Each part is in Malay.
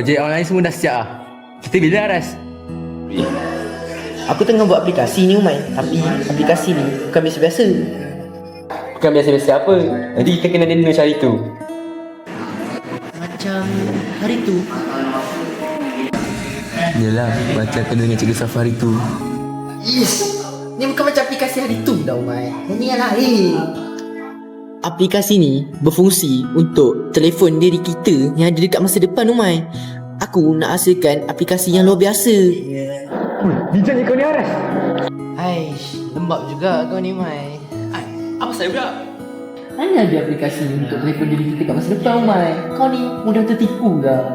projek online semua dah siap lah. Kita bila Aras? Aku tengah buat aplikasi ni Umay. Tapi aplikasi ni bukan biasa-biasa. Bukan biasa-biasa apa. Nanti kita kena denda macam hari tu. Macam hari tu. Yelah, macam kena dengan cikgu Safari tu. Yes. Ni bukan macam aplikasi hari tu dah Umay. Ini yang lain. Aplikasi ni berfungsi untuk telefon diri kita yang ada dekat masa depan Umay. Aku nak hasilkan aplikasi yang luar biasa. Bijak je kau ni Aras. Aish, lembab juga kau ni Umay. Apa saya pula? Mana ada aplikasi untuk telefon diri kita kat masa depan Umay. Kau ni mudah tertipu dah.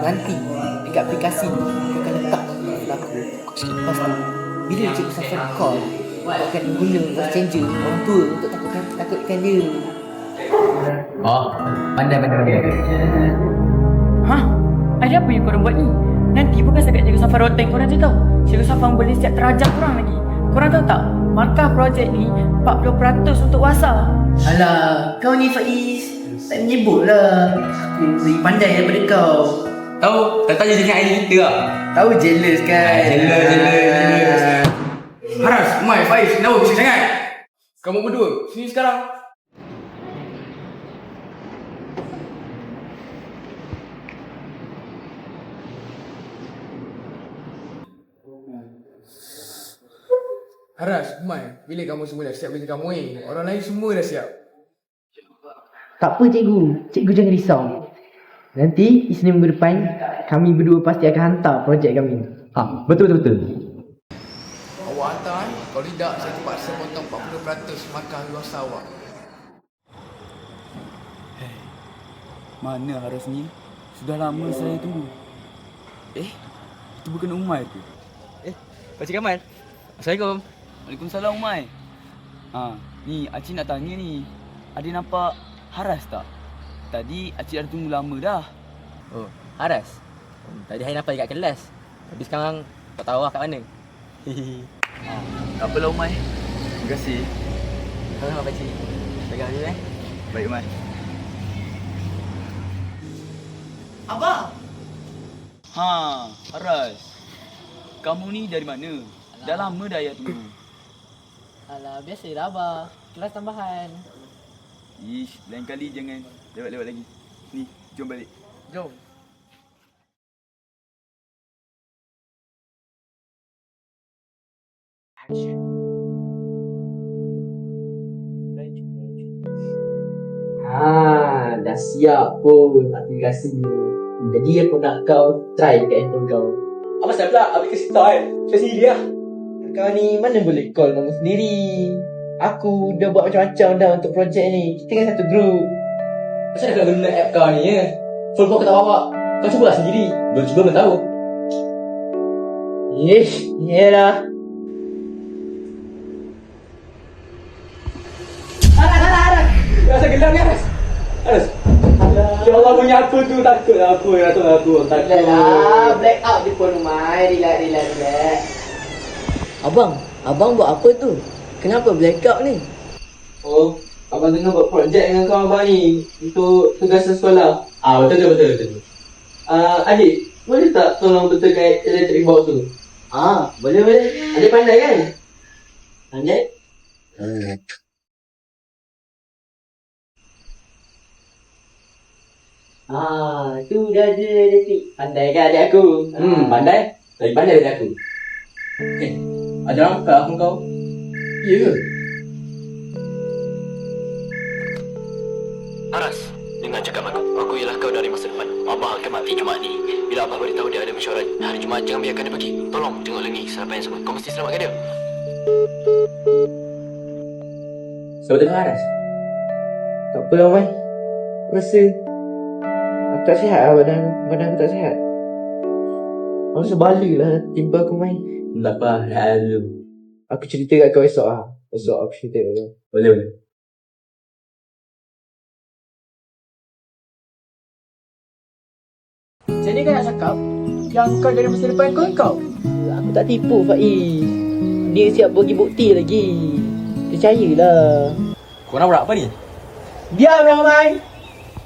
Nanti dekat aplikasi ni aku akan letak telefon aku. Lepas tu bila Cikgu Safari call, aku akan guna voice changer orang tua untuk takutkan dia. Oh, pandai. Hah? Ada apa yang korang buat ni? Nanti bukan setakat Cikgu Safar rotan korang je tau. Cikgu Safar boleh siap terajak korang lagi. Korang tahu tak? Markah projek ni 40% untuk WhatsApp. Alah, kau ni Faiz tak menyebut lah. Aku lebih pandai daripada kau. Tahu, tak tanya dia air kita tak? Tahu jealous kan? Jealous. Aras, Umay, Faiz, kenapa bising sangat? Kamu berdua, sini sekarang. Aras, Umay, bila kamu semua dah siap kerja kamu ni? Orang lain semua dah siap. Tak apa cikgu, cikgu jangan risau. Nanti Isnin minggu depan kami berdua pasti akan hantar projek kami. Betul. Awak hantar kan? Kalau tidak, saya terpaksa potong 40% markah luasa awak. Mana Haras ni? Sudah lama saya tunggu. Itu bukan Umay tu? Pakcik Kamal. Assalamualaikum. Waalaikumsalam Umay. Ni Acik nak tanya ni. Ada nampak Haras tak? Tadi Acik dah tunggu lama dah. Oh, Aras. Tadi hari nampak dekat kelas. Tapi sekarang tak tahu lah kat mana. Tak apalah Umay. Terima kasih. Sama-sama pakcik. Pegang dulu Baik Umay. Abang! Haras. Kamu ni dari mana? Dah lama dah ayah tunggu. Alah, biasalah abah. Kelas tambahan. Ish, lain kali jangan lewat-lewat lagi. Ni, jom balik. Jom. Dah siap pun aplikasi ni. Jadi aku nak kau try dekat handphone kau. Apa saya pula? Aplikasi tak kan? Saya sendiri lah. Kau ni mana boleh call nama sendiri. Aku dah buat macam-macam dah untuk projek ni. Kita kan satu group. Macam mana kau guna app kau ni ya? Phone kau tak bawa. Kau cubalah sendiri. Belum cuba belum tahu. Yelah. Aras. Rasa gelam ni Aras. Aras. Ya Allah punya apa tu? Takut aku. Takut. Lah, black out di phone Umay. Relax. Abang buat apa tu? Kenapa blackout ni? Oh, abang tengah buat projek dengan kawan abang ni untuk tugasan sekolah. Betul. Adik, boleh tak tolong betulkan electric box tu? Boleh. Adik pandai kan? Pandai? Tu dah ada elektrik. Pandai kan adik aku? Pandai. Lagi pandai daripada aku. Ada orang kat akun kau? Ya ke? Aras, dengar cakap aku ialah kau dari masa depan. Abah akan mati Jumaat ni. Bila Abah beritahu dia ada mesyuarat hari Jumaat, jangan biarkan dia pergi. Tolong tengok lengi sarapan semua. Kau mesti selamatkan dia. Sebab dengar Aras. Tak apa lah Umay. Aku rasa aku tak sihat lah badan aku tak sihat. Aku rasa bala lah timpa aku Umay. Tak apa, dah lalu. Aku cerita kat kau esok lah. Esok aku cerita kat kau. Boleh. Macam ni kan nak cakap yang kau dari masa depan kau? Aku tak tipu Faiz. Dia siap bagi bukti lagi. Percayalah. Korang buat apa ni? Diam lah Umay.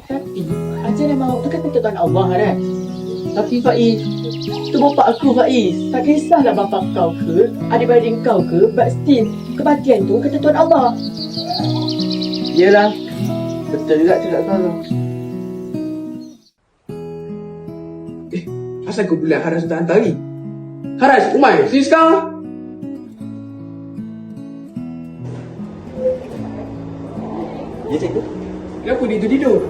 Tapi Ajar lima waktu kan ketentuan Allah kan. Tapi Faiz, tu bapa aku Faiz. Tak kisahlah bapa kau ke, adik-beradik kau ke, but still kematian tu ketentuan Allah. Yelah, betul juga cakap kau tu. Asal kau bilang Haras dah hantar ni? Haras, Umay, sini sekarang. Ya cikgu. Kenapa dia tidur?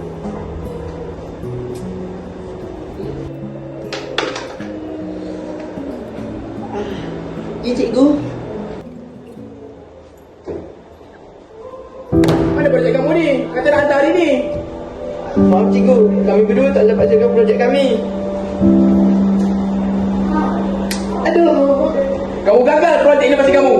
Ya cikgu. Mana projek kamu ni? Kata nak hantar hari ni. Maaf cikgu, kami berdua tak dapat jaga projek kami. Aduh. Kamu gagal projek inovasi kamu.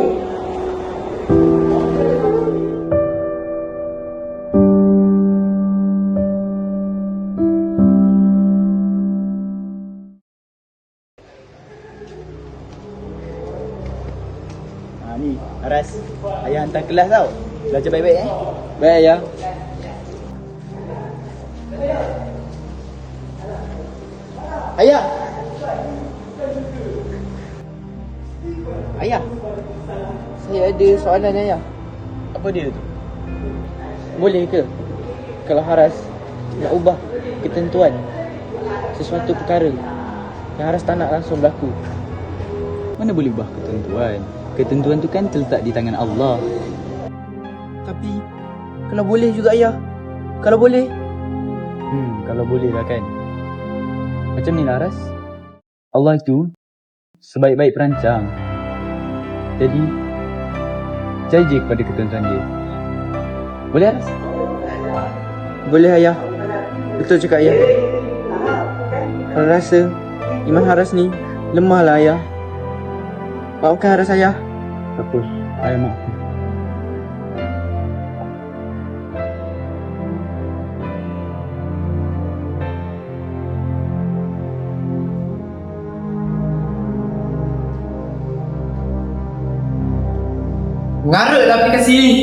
Ni, Aras. Ayah hantar kelas tau. Belajar baik-baik Baik ayah. Ayah. Ayah. Saya ada soalan ayah. Apa dia tu? Boleh ke kalau Haras nak ubah ketentuan sesuatu perkara yang Haras tak nak langsung berlaku? Mana boleh ubah ketentuan? Ketentuan tu kan terletak di tangan Allah. Tapi kalau boleh juga ayah. Kalau boleh. Kalau boleh lah kan. Macam ni lah Aras. Allah itu sebaik-baik perancang. Jadi percaya je kepada ketentuan dia. Boleh Aras? Boleh ayah. Betul cakap ayah. Kalau rasa iman Haras ni lemah lah ayah. Maafkan Haras ayah. Apa? Ayah maaf. Mengarut lah aplikasi ni.